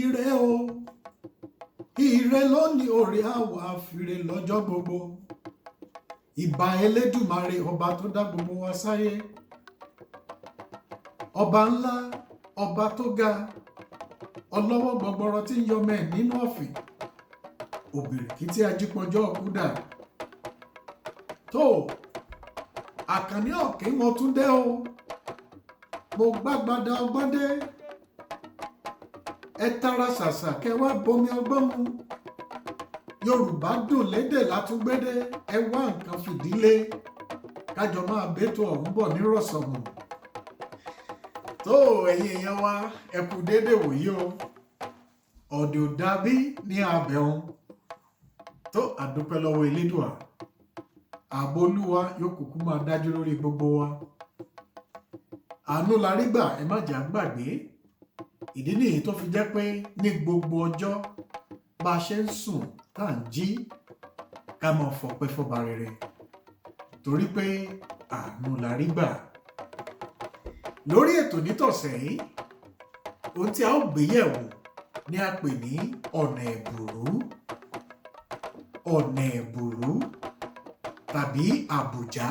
ire o ire lónìí orí àwa fìrè lọ́jọ́ gbogbo ìbà Elédùmarè ọba tó dá gbogbo wa sáyé ọba ńlá ọba tó ga ọlọ́wọ́ gbọgbọrọ tí ń yọmọ ẹ̀ nínú ọ̀fìn òbìrìkìtì ajípọ̀jọ́ ọ̀kúdà tó àkànní ọ̀kẹ́ mo tún dé o mo gbàgbàdà ọgbọ́n dé ẹ tara ṣàṣà kẹwàá bomi ọgbọ́n mu Yorùbá dùn lédè látúgbédé ẹ wá nǹkan fìdílé kájọ máa bẹ́tò ọ̀hún bọ̀ nírọ̀sọ̀mù tó ẹ̀yin èèyàn wa ẹ kú déédé wòye o ọ̀dọ̀ dàbí ní abẹ́hùn tó àdúpẹ́ lọ́wọ́ Elédùà ààbò Olúwa yóò kúkú máa dájú lórí gbogbo wa àánú la rí gbà ẹ má jà gbàgbé ìdí nìyí tó fi jẹ́ pé ní gbogbo ọjọ́ bá a ṣe ń sùn tá à ń jí ká máa fọpẹ́ fọba rere torí pé àánú la rí gbà lórí ètò nítọ̀sẹ̀ yìí ohun tí a ó gbé yẹ̀wò ni a pè ní ọ̀nà ẹ̀bùrú tàbí àbùjá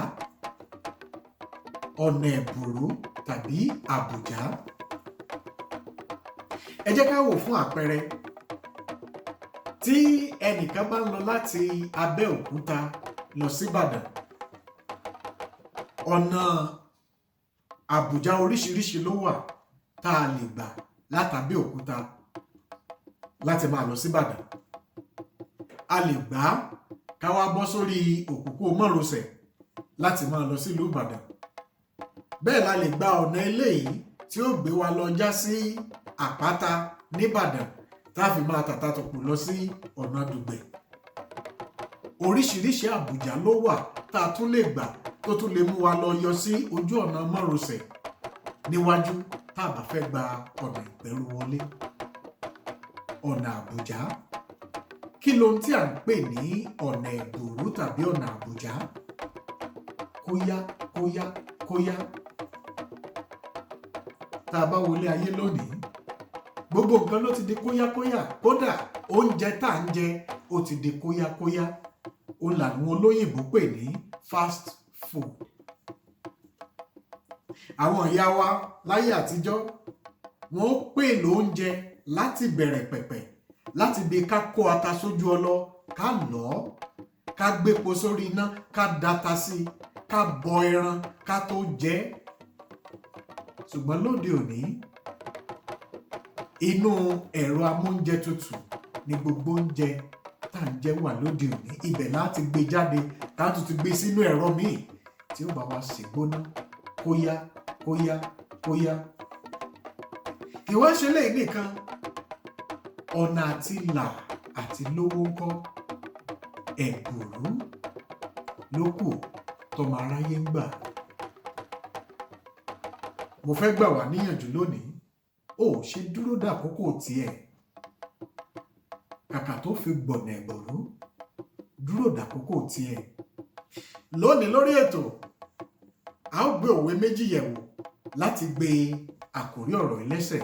ọ̀nà ẹ̀bùrú tàbí àbùjá ẹ jẹ́ ká wò fún àpẹẹrẹ tí ẹnìkan bá ń lọ láti Abẹ́òkúta lọ sí Ìbàdàn ọ̀nà àbùjá oríṣiríṣi ló wà tá a lè gbà látàbẹ́òkúta láti máa lọ sí Ìbàdàn a lè gbà ká wá bọ́ sórí òpópó márosẹ̀ láti máa lọ sílùú Ìbàdàn bẹ́ẹ̀ la lè gba ọ̀nà eléyìí tí ó gbé wa lọ já sí Àpáta nìbàdàn tá a fi máa tàtà tọ̀pù lọ sí ọ̀nà Dùgbẹ̀ oríṣiríṣi àbùjá ló wà tá a tún lè gbà tó tún lè mú wa lọ yọ sí ojú ọ̀nà márosẹ̀ níwájú tá a bá fẹ́ gba ọ̀nà Ìpẹ́rù wọlé ọ̀nà àbùjá kí lohun tí à ń pè ní ọ̀nà ẹ̀bùrú tàbí ọ̀nà àbùjá kóyá tá a bá wọlé ayé lónìí gbogbo nǹkan ló ti di kóyákóyá kódà oúnjẹ tá à ń jẹ ó ti di kóyákóyá ó làwọn olóyìnbó pè ní fast food àwọn ìyá wa láyé àtijọ́ wọ́n pè lóúnjẹ láti bẹ̀rẹ̀ pẹ̀pẹ̀ láti bí ká kó ata sójú ọlọ ká lọ̀ ọ́ ká gbépo sórí iná ká data sí ká bọ ẹran ká tó jẹ ṣùgbọ́n lóde òní inú ẹ̀rọ amóúnjẹ tutù ni gbogbo oúnjẹ tá à ń jẹ wà lóde òní ibẹ̀ láti gbé jáde tá a tún ti gbé sínú ẹ̀rọ míì tí ó bá wa ṣègbóná kóyá ìwọ́n ṣe lè nìkan ọ̀nà àti là àti lówó ńkọ́ ẹ̀bùrú ló kù tọmọ aráyé ń gbà mo fẹ́ gbà wá níyànjú lónìí ó ṣe dúró dàkókò tiẹ̀ kàkà tó fi gbọ̀nà ẹ̀bùrú dúró dàkókò tiẹ̀ lónìí lórí ètò a ó gbé òwe méjì yẹ̀wò láti gbé àkórí ọ̀rọ̀ ẹlẹ́sẹ̀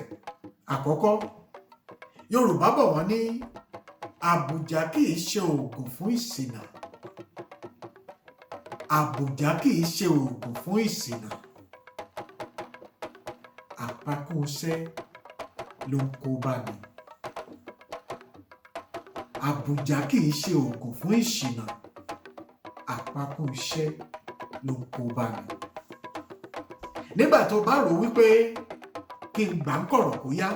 àkọ́kọ́ Yorùbá bọ̀ wọ́n ní àbùjá kì í ṣe oògùn fún ìṣìnà àbùjá kì í ṣe oògùn fún ìṣìnà àpakúnṣẹ́ ló ń kó bá ní àbùjá kì í ṣe oògùn fún ìṣìnà àpakúnṣẹ́ ló ń kó bá ní nígbà tó bá rò wípé kí n gbà ń kọ̀rọ̀ kó yá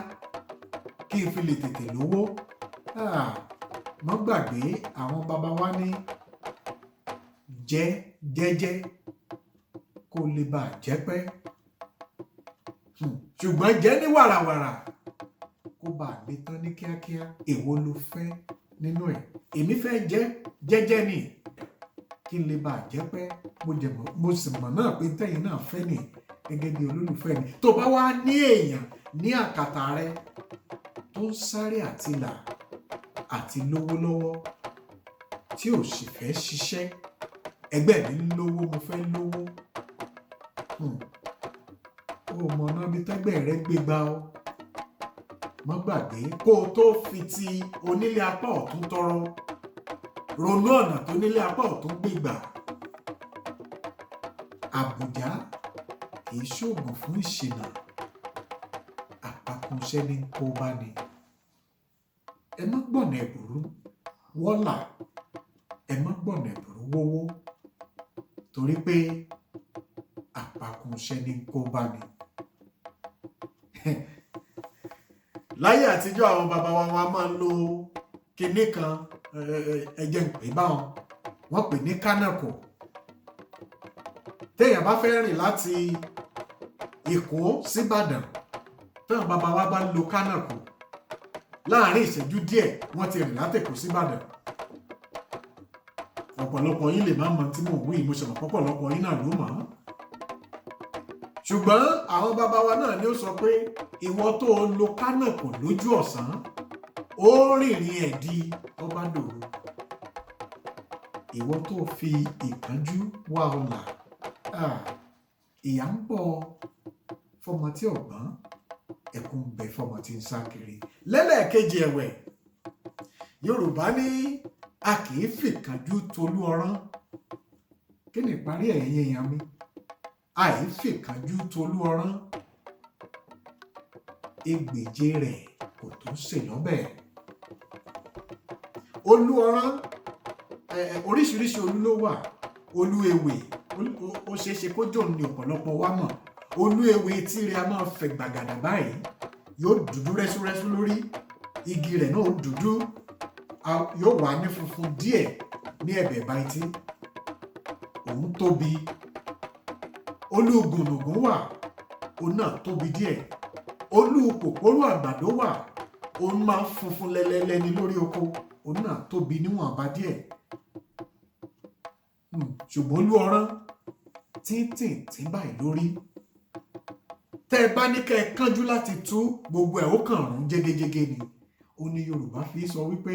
kí n fi lè tètè lówó mọ́ gbàgbé àwọn baba wa ní jẹ́ jẹ́jẹ́ kó lè bà jẹ́ pẹ́ ṣùgbọ́n jẹ́ ní wàràwàrà kó bà lè tán ní kíákíá èwo ló fẹ́ nínú ẹ̀ èmi fẹ́ jẹ́ jẹ́jẹ́ ni kí n lè bà jẹ́ pẹ́ mo sì mọ̀ náà pé tẹ́yìn náà fẹ́ ni gẹ́gẹ́ bí olólùfẹ́ mi tó bá wá ní èèyàn ní àkàtà rẹ tó ń sáré àti là àti lówó lọ́wọ́ tí ò sì fẹ́ ṣiṣẹ́ ẹgbẹ́ mi ń lówó mo fẹ́ lówó ó mọ náà bí tẹ́gbẹ́ rẹ gbé gbá ọ má gbàgbé kó o tó fi ti onílé apá ọ̀tún tọrọ ronú ọ̀nà tó nílé apá ọ̀tún gbígbà. Àbùjá kìí ṣoògùn fún ìṣìnà, àpakùnṣẹ́ ní kó bá ní. Ẹ má gbọ̀nà ẹ̀bùrú wọ́là, ẹ má gbọ̀nà ẹ̀bùrú wówó, torí pé àpakùnṣẹ́ ní kó bá ní. Láyé àtijọ́ àwọn bàbá wa máa ń lo kinní kan, ẹjẹ́ ń pè báwọn, wọ́n pè ní kánàkò. Téèyàn bá fẹ́ rìn láti Èkó síbàdàn, táwọn bàbá wa bá lo kánàkò, láàárín ìṣẹ́jú díẹ̀ wọ́n ti rìn láti Èkó síbàdàn. Ọ̀pọ̀lọpọ̀ yín lè má mọ̀ tí mò ń wí, mo ṣe mọ̀ pọ̀pọ̀lọpọ̀ yín náà ló mọ̀. Ṣùgbọ́n àwọn bàbá wa náà ni ó sọ pé ìwọ tó lo kánàkò lójú ọ̀sán, ó rìnrìn ẹ̀ di ọba dòru. Ìwọ tó fi ìkánjú wá ọlà, ìyà ń bọ̀ fọmọ tí ọ̀gbọ́n, ẹkún bẹ fọmọ tí ń sá kiri. Lẹ́lẹ́ẹ̀kejì ẹ̀wẹ̀, Yorùbá ní a kì í fìkánjú tolú ọrán. Kí ni ìparí ẹ̀yin èèyàn mi? Àìfìkánjú tolú ọrán, egbèje rẹ̀ kò tó sè lọ́bẹ̀. Olú ọrán, oríṣiríṣi olú ló wà. Olú ewé, ó ṣeéṣe kó jò ní ọ̀pọ̀lọpọ̀ wa mọ̀. Olú ewé tí rẹ̀ a máa fẹ̀ gbàgàdà báyìí, yóò dúdú rẹ́súrẹ́sú lórí, igi rẹ̀ náà dúdú, yóò wà ní funfun díẹ̀ ní ẹ̀bẹ̀ báyìí. Òun tóbi. Olú gùnùgùn wà, òun náà tóbi díẹ̀. Olú kòkòrò àgbàdo wà, òun máa ń funfun lẹ́lẹ́lẹ́ ní lórí oko, òun náà tóbi níwọ̀nba díẹ̀. Ṣùgbọ́n olú ọrán tí báyìí lórí. Tẹ́ ẹ bá ní kẹ́ ẹ kánjú láti tú, gbogbo ẹ̀ ó kàn rún jégéjégé ni. Ó ní Yorùbá fi sọ wípé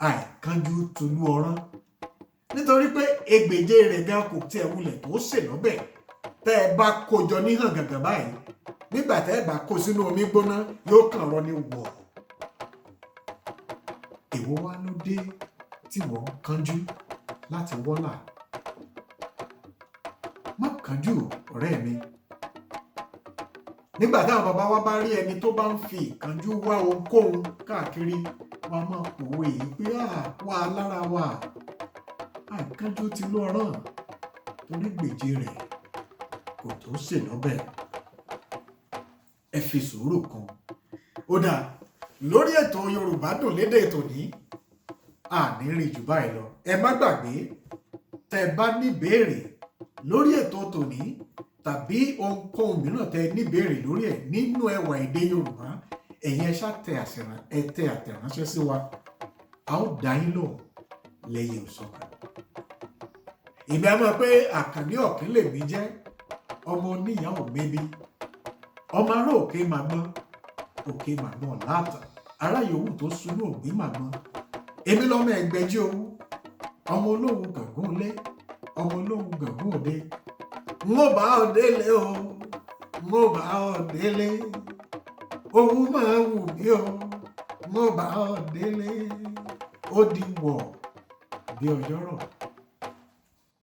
àìkánjú tolú ọrán. Nítorí pé egbèje rẹ̀ gan kò tiẹ̀ wulẹ̀ tó sè lọ́bẹ̀. Tẹ́ ẹ bá kójọ ní hàn gàngàn báyìí, nígbà tẹ́ ẹ bá kó sínú omi gbóná, yóò kàn rọ ní wọ̀. Èwo wá ló dé tí wọ́n ń kánjú láti wọ́là? Má kánjú ọ̀rẹ́ mi. Nígbà táwọn bàbá wa bá rí ẹni tó bá ń fi ìkánjú wá ohunkóhun káàkiri, wọ́n máa pòwe yìí pé wà lára wa. Àìkánjú ti lú ọrán, torí gbèje rẹ̀ kò tó sè lọ́bẹ̀. Ẹ fi sùúrù kan. Ó dáa, lórí ètò Yorùbá Dùn Lédè tòní, àní rí jù báyìí lọ. Ẹ má gbàgbé, tẹ́ bá ní ìbéèrè lórí ètò tòní tàbí ohunkóhun mìíràn tẹ́ ní ìbéèrè lórí ẹ̀ nínú ẹwà èdè Yorùbá, ẹ̀yin ẹ ṣá tẹ àtẹ̀ránṣẹ́ sí wa. A ó dá yín lò lẹ́yìn òsọ̀kan. Èmi á mọ̀ pé Àkànní Ọ̀kín lèmi jẹ́, ọmọ oníyàwó mẹ́bí, ọmọ ará òkè màgbọ́n, òkè màgbọ́n láàtà, ará yòówù tó sunú ògbín màgbọ́n. Èmi lọ́mọ Ẹgbẹ́jí Owú, ọmọ olóhùn gàngún lé, ọmọ olóhùn gàngún òde. N ó bá ọ délé o, n ó bá ọ délé, owú máa wù mí o, n ó bá ọ délé, ó di wọ̀ bí ọjọ́rọ̀.